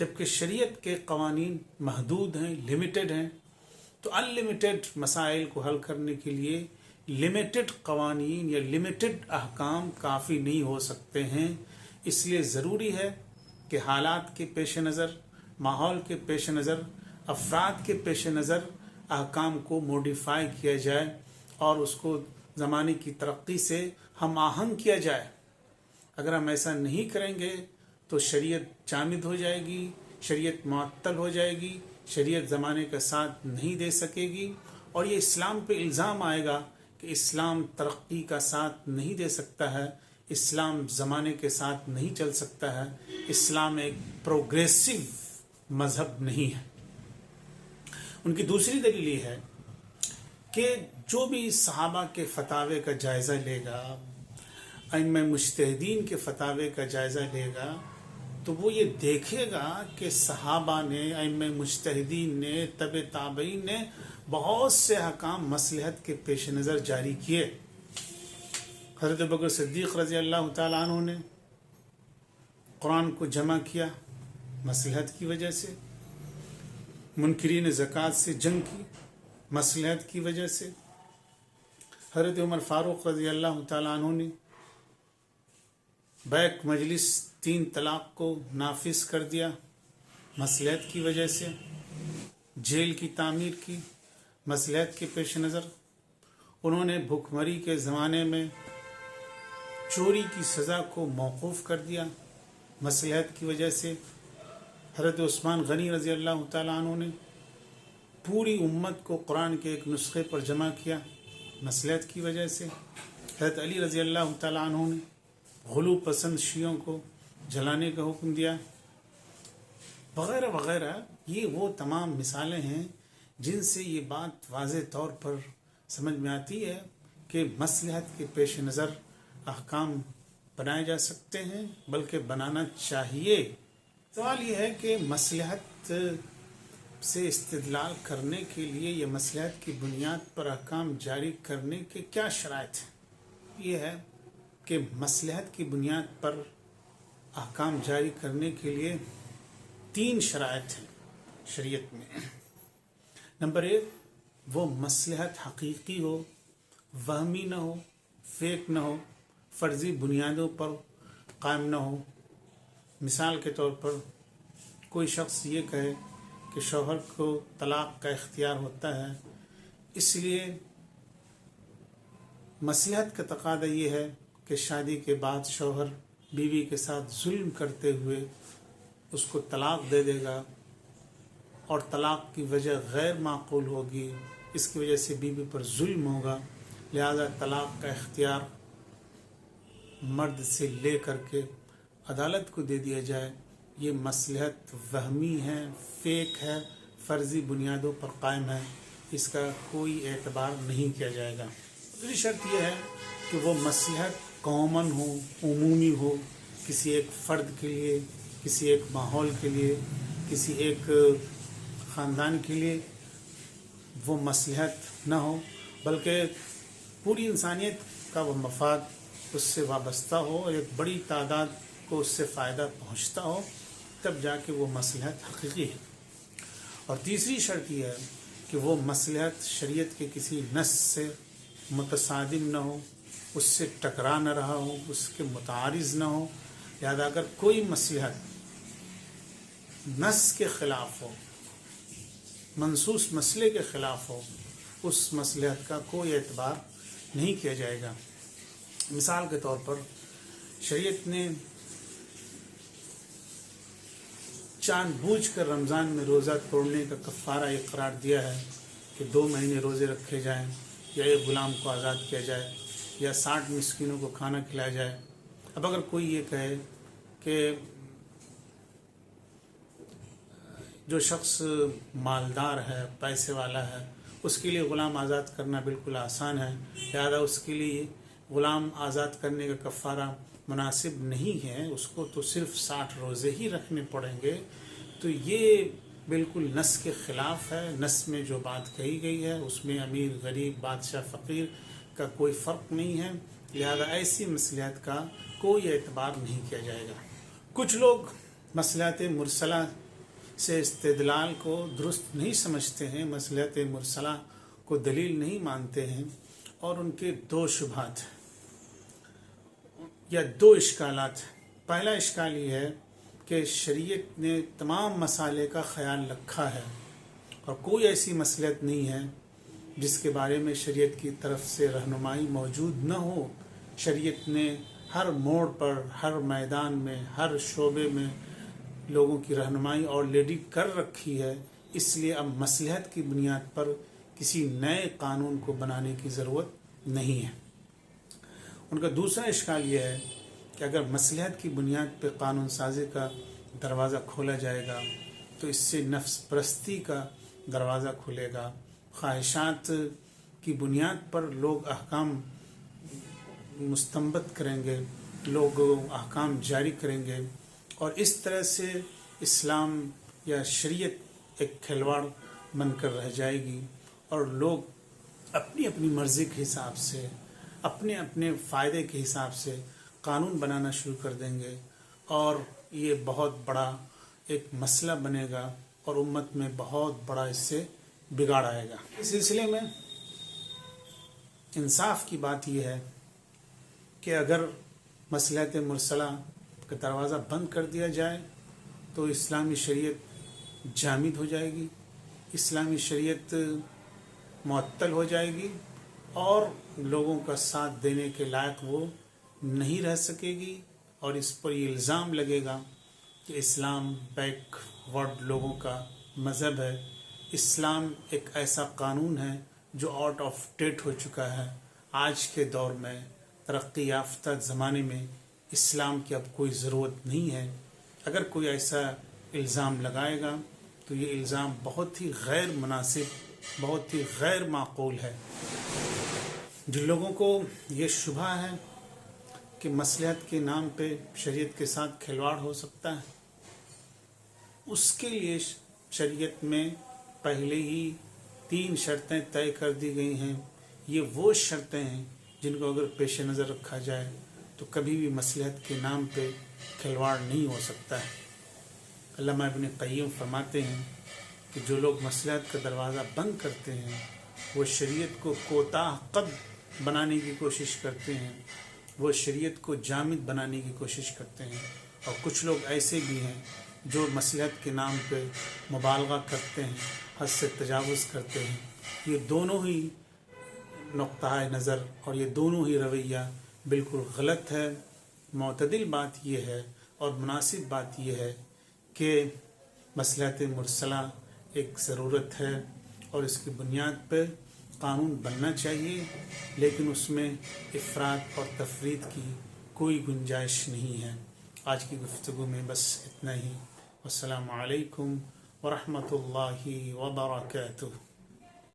جبکہ شریعت کے قوانین محدود ہیں، لمیٹڈ ہیں، تو ان لمیٹڈ مسائل کو حل کرنے کے لیے لمیٹڈ قوانین یا لمیٹڈ احکام کافی نہیں ہو سکتے ہیں. اس لیے ضروری ہے کہ حالات کے پیش نظر، ماحول کے پیش نظر، افراد کے پیش نظر احکام کو موڈیفائی کیا جائے اور اس کو زمانے کی ترقی سے ہم آہنگ کیا جائے. اگر ہم ایسا نہیں کریں گے تو شریعت جامد ہو جائے گی، شریعت معطل ہو جائے گی، شریعت زمانے کا ساتھ نہیں دے سکے گی، اور یہ اسلام پہ الزام آئے گا کہ اسلام ترقی کا ساتھ نہیں دے سکتا ہے، اسلام زمانے کے ساتھ نہیں چل سکتا ہے، اسلام ایک پروگریسو مذہب نہیں ہے. ان کی دوسری دلیل یہ ہے کہ جو بھی صحابہ کے فتاوے کا جائزہ لے گا، ائمہ مجتہدین کے فتاوے کا جائزہ لے گا، تو وہ یہ دیکھے گا کہ صحابہ نے، ائمہ مجتہدین نے، تبع تابعین نے بہت سے احکام مصلحت کے پیش نظر جاری کیے. حضرت ابوبکر صدیق رضی اللہ تعالیٰ عنہ نے قرآن کو جمع کیا مصلحت کی وجہ سے، منکرین زکوٰۃ سے جنگ کی مصلحت کی وجہ سے. حضرت عمر فاروق رضی اللہ تعالیٰ عنہ نے بیک مجلس 3 طلاق کو نافذ کر دیا مصلحت کی وجہ سے. جیل کی تعمیر کی مصلحت کے پیش نظر. انہوں نے بھوک مری کے زمانے میں چوری کی سزا کو موقوف کر دیا مصلحت کی وجہ سے. حضرت عثمان غنی رضی اللہ تعالیٰ عنہ نے پوری امت کو قرآن کے ایک نسخے پر جمع کیا مصلحت کی وجہ سے. حضرت علی رضی اللہ تعالیٰ عنہ نے غلو پسند شیعوں کو جلانے کا حکم دیا، وغیرہ وغیرہ. یہ وہ تمام مثالیں ہیں جن سے یہ بات واضح طور پر سمجھ میں آتی ہے کہ مصلحت کے پیش نظر احکام بنائے جا سکتے ہیں، بلکہ بنانا چاہیے. سوال یہ ہے کہ مصلحت سے استدلال کرنے کے لیے یا مصلحت کی بنیاد پر احکام جاری کرنے کے کیا شرائط ہیں. یہ ہے کہ مصلحت کی بنیاد پر احکام جاری کرنے کے لیے 3 شرائط ہیں شریعت میں. نمبر 1، وہ مصلحت حقیقی ہو، وہمی نہ ہو، فیک نہ ہو، فرضی بنیادوں پر قائم نہ ہو. مثال کے طور پر کوئی شخص یہ کہے کہ شوہر کو طلاق کا اختیار ہوتا ہے، اس لیے مصلحت کا تقاضا یہ ہے کہ شادی کے بعد شوہر بیوی کے ساتھ ظلم کرتے ہوئے اس کو طلاق دے دے گا، اور طلاق کی وجہ غیر معقول ہوگی، اس کی وجہ سے بیوی پر ظلم ہوگا، لہذا طلاق کا اختیار مرد سے لے کر کے عدالت کو دے دیا جائے. یہ مصلحت وہمی ہے، فیک ہے، فرضی بنیادوں پر قائم ہے، اس کا کوئی اعتبار نہیں کیا جائے گا. دوسری شرط یہ ہے کہ وہ مصلحت کامن ہو، عمومی ہو، کسی ایک فرد کے لیے، کسی ایک ماحول کے لیے، کسی ایک خاندان کے لیے وہ مصلحت نہ ہو، بلکہ پوری انسانیت کا وہ مفاد اس سے وابستہ ہو اور ایک بڑی تعداد کو اس سے فائدہ پہنچتا ہو، تب جا کے وہ مصلحت حقیقی ہے. اور تیسری شرط یہ ہے کہ وہ مصلحت شریعت کے کسی نص سے متصادم نہ ہو، اس سے ٹکرا نہ رہا ہو، اس کے متعارض نہ ہو. لہذا اگر کوئی مصلحت نص کے خلاف ہو، منصوص مسئلے کے خلاف ہو، اس مصلحت کا کوئی اعتبار نہیں کیا جائے گا. مثال کے طور پر شریعت نے جان بوجھ کر رمضان میں روزہ توڑنے کا کفارہ یہ قرار دیا ہے کہ 2 مہینے روزے رکھے جائیں، یا ایک غلام کو آزاد کیا جائے، یا 60 مسکینوں کو کھانا کھلایا جائے. اب اگر کوئی یہ کہے کہ جو شخص مالدار ہے، پیسے والا ہے، اس کے لیے غلام آزاد کرنا بالکل آسان ہے، لہذا اس کے لیے غلام آزاد کرنے کا کفارہ مناسب نہیں ہے، اس کو تو صرف 60 روزے ہی رکھنے پڑیں گے، تو یہ بالکل نص کے خلاف ہے. نص میں جو بات کہی گئی ہے اس میں امیر غریب بادشاہ فقیر کا کوئی فرق نہیں ہے، لہذا ایسی مصلحت کا کوئی اعتبار نہیں کیا جائے گا. کچھ لوگ مصلحت مرسلہ سے استدلال کو درست نہیں سمجھتے ہیں، مصلحت مرسلہ کو دلیل نہیں مانتے ہیں، اور ان کے دو شبہات یا دو اشکالات. پہلا اشکال یہ ہے کہ شریعت نے تمام مسائل کا خیال رکھا ہے اور کوئی ایسی مصلحت نہیں ہے جس کے بارے میں شریعت کی طرف سے رہنمائی موجود نہ ہو. شریعت نے ہر موڑ پر، ہر میدان میں، ہر شعبے میں لوگوں کی رہنمائی آلریڈی کر رکھی ہے. اس لیے اب مصلحت کی بنیاد پر کسی نئے قانون کو بنانے کی ضرورت نہیں ہے. ان کا دوسرا اشکال یہ ہے کہ اگر مصلحت کی بنیاد پہ قانون سازی کا دروازہ کھولا جائے گا تو اس سے نفس پرستی کا دروازہ کھلے گا. خواہشات کی بنیاد پر لوگ احکام مستنبط کریں گے، لوگ احکام جاری کریں گے، اور اس طرح سے اسلام یا شریعت ایک کھلواڑ بن کر رہ جائے گی، اور لوگ اپنی اپنی مرضی کے حساب سے، اپنے اپنے فائدے کے حساب سے قانون بنانا شروع کر دیں گے، اور یہ بہت بڑا ایک مسئلہ بنے گا اور امت میں بہت بڑا اس سے بگاڑ آئے گا. اس سلسلے میں انصاف کی بات یہ ہے کہ اگر مصلحت مرسلہ کا دروازہ بند کر دیا جائے تو اسلامی شریعت جامد ہو جائے گی، اسلامی شریعت معطل ہو جائے گی، اور لوگوں کا ساتھ دینے کے لائق وہ نہیں رہ سکے گی، اور اس پر یہ الزام لگے گا کہ اسلام بیک ورڈ لوگوں کا مذہب ہے. اسلام ایک ایسا قانون ہے جو آؤٹ آف ڈیٹ ہو چکا ہے. آج کے دور میں، ترقی یافتہ زمانے میں اسلام کی اب کوئی ضرورت نہیں ہے. اگر کوئی ایسا الزام لگائے گا تو یہ الزام بہت ہی غیر مناسب، بہت ہی غیر معقول ہے. جن لوگوں کو یہ شبہ ہے کہ مصلحت کے نام پہ شریعت کے ساتھ کھلواڑ ہو سکتا ہے، اس کے لیے شریعت میں پہلے ہی 3 شرطیں طے کر دی گئی ہیں. یہ وہ شرطیں ہیں جن کو اگر پیش نظر رکھا جائے تو کبھی بھی مصلحت کے نام پہ کھلواڑ نہیں ہو سکتا ہے. علامہ ابن قیم فرماتے ہیں کہ جو لوگ مصلحت کا دروازہ بند کرتے ہیں وہ شریعت کو کوتاہ قد بنانے کی کوشش کرتے ہیں، وہ شریعت کو جامد بنانے کی کوشش کرتے ہیں. اور کچھ لوگ ایسے بھی ہیں جو مصلحت کے نام پہ مبالغہ کرتے ہیں، حد سے تجاوز کرتے ہیں. یہ دونوں ہی نقطہ نظر اور یہ دونوں ہی رویہ بالکل غلط ہے. معتدل بات یہ ہے اور مناسب بات یہ ہے کہ مصلحت مرسلہ ایک ضرورت ہے اور اس کی بنیاد پہ قانون بننا چاہیے، لیکن اس میں افراط اور تفریط کی کوئی گنجائش نہیں ہے. آج کی گفتگو میں بس اتنا ہی. السلام علیکم ورحمۃ اللہ وبرکاتہ.